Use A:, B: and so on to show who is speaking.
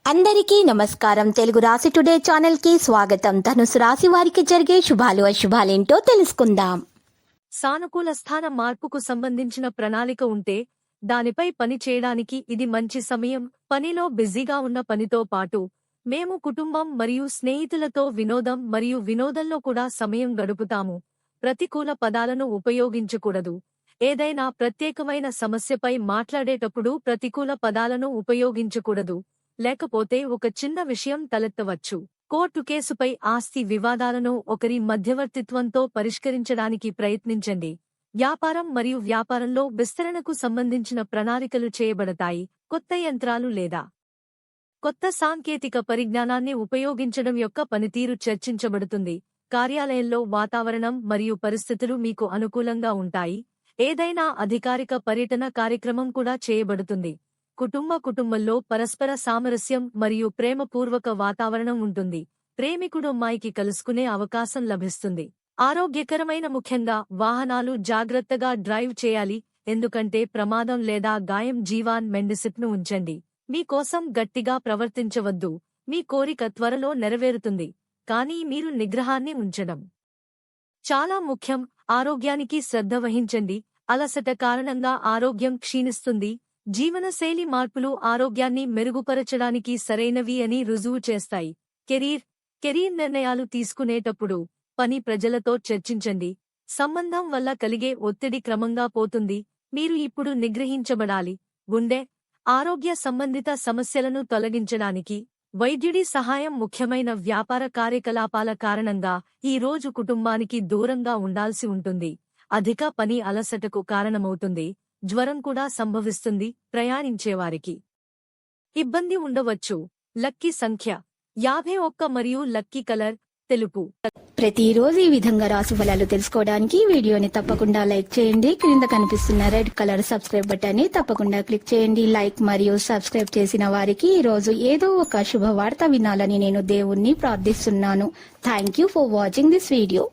A: అందరికీ నమస్కారం. తెలుగు రాశి టుడే ఛానల్ కి స్వాగతం. ధనుసు రాశి వారికి జరిగే శుభాలు అశుభాలేంటో తెలుసుకుందాం.
B: సానుకూల స్థాన మార్పుకు సంబంధించిన ప్రణాళిక ఉంటే దానిపై పని చేయడానికి ఇది మంచి సమయం. పనిలో బిజీగా ఉన్న పనితో పాటు మేము కుటుంబం మరియు స్నేహితులతో వినోదంలో కూడా సమయం గడుపుతాము. ప్రతికూల పదాలను ఉపయోగించకూడదు. ఏదైనా ప్రత్యేకమైన సమస్యపై మాట్లాడేటప్పుడు ప్రతికూల పదాలను ఉపయోగించకూడదు. లేకపోతే ఒక చిన్న విషయం తలెత్తవచ్చు. కోర్టు కేసుపై ఆస్తి వివాదాలను ఒకరి మధ్యవర్తిత్వంతో పరిష్కరించడానికి ప్రయత్నించండి. వ్యాపారం మరియు వ్యాపారంలో విస్తరణకు సంబంధించిన ప్రణాళికలు చేయబడతాయి. కొత్త యంత్రాలు లేదా కొత్త సాంకేతిక పరిజ్ఞానాన్ని ఉపయోగించడం యొక్క పనితీరు చర్చించబడుతుంది. కార్యాలయంలో వాతావరణం మరియు పరిస్థితులు మీకు అనుకూలంగా ఉంటాయి. ఏదైనా అధికారిక పర్యటన కార్యక్రమం కూడా చేయబడుతుంది. కుటుంబంలో పరస్పర సామరస్యం మరియు ప్రేమపూర్వక వాతావరణం ఉంటుంది. ప్రేమికుడు అమ్మాయికి కలుసుకునే అవకాశం లభిస్తుంది. ఆరోగ్యకరమైన ముఖ్యంగా వాహనాలు జాగ్రత్తగా డ్రైవ్ చేయాలి, ఎందుకంటే ప్రమాదం లేదా గాయం. జీవాన్ మెండిసిప్ను ఉంచండి. మీ కోసం గట్టిగా ప్రవర్తించవద్దు. మీ కోరిక త్వరలో నెరవేరుతుంది, కానీ మీరు నిగ్రహాన్ని ఉంచడం చాలా ముఖ్యం. ఆరోగ్యానికి శ్రద్ధ వహించండి. అలసట కారణంగా ఆరోగ్యం క్షీణిస్తుంది. జీవనశైలి మార్పులు ఆరోగ్యాన్ని మెరుగుపరచడానికి సరైనవి అని రుజువు చేస్తాయి. కెరీర్ నిర్ణయాలు తీసుకునేటప్పుడు ప్రజలతో చర్చించండి. సంబంధం వల్ల కలిగే ఒత్తిడి క్రమంగా పోతుంది. మీరు ఇప్పుడు నిగ్రహించబడాలి. గుండె ఆరోగ్య సంబంధిత సమస్యలను తొలగించడానికి వైద్యుడి సహాయం ముఖ్యమైన. వ్యాపార కార్యకలాపాల కారణంగా ఈ రోజు కుటుంబానికి దూరంగా ఉండాల్సి ఉంటుంది. అధిక పని అలసటకు కారణమవుతుంది. జ్వరం కూడా సంభవిస్తుంది. ప్రయాణించేవారికి ఇబ్బంది ఉండవచ్చు. లక్కీ సంఖ్య 51 మరియు లక్కీ కలర్ తెలుపు.
A: ప్రతిరోజు ఈ విధంగా రాశి ఫలాలు తెలుసుకోవడానికి వీడియోని తప్పకుండా లైక్ చేయండి. క్రింద కనిపిస్తున్న రెడ్ కలర్ సబ్స్క్రైబ్ బటన్ ని తప్పకుండా క్లిక్ చేయండి. లైక్ మరియు సబ్స్క్రైబ్ చేసిన వారికి ఈ రోజు ఏదో ఒక శుభవార్త వినాలని నేను దేవుణ్ణి ప్రార్థిస్తున్నాను. Thank you for watching this video.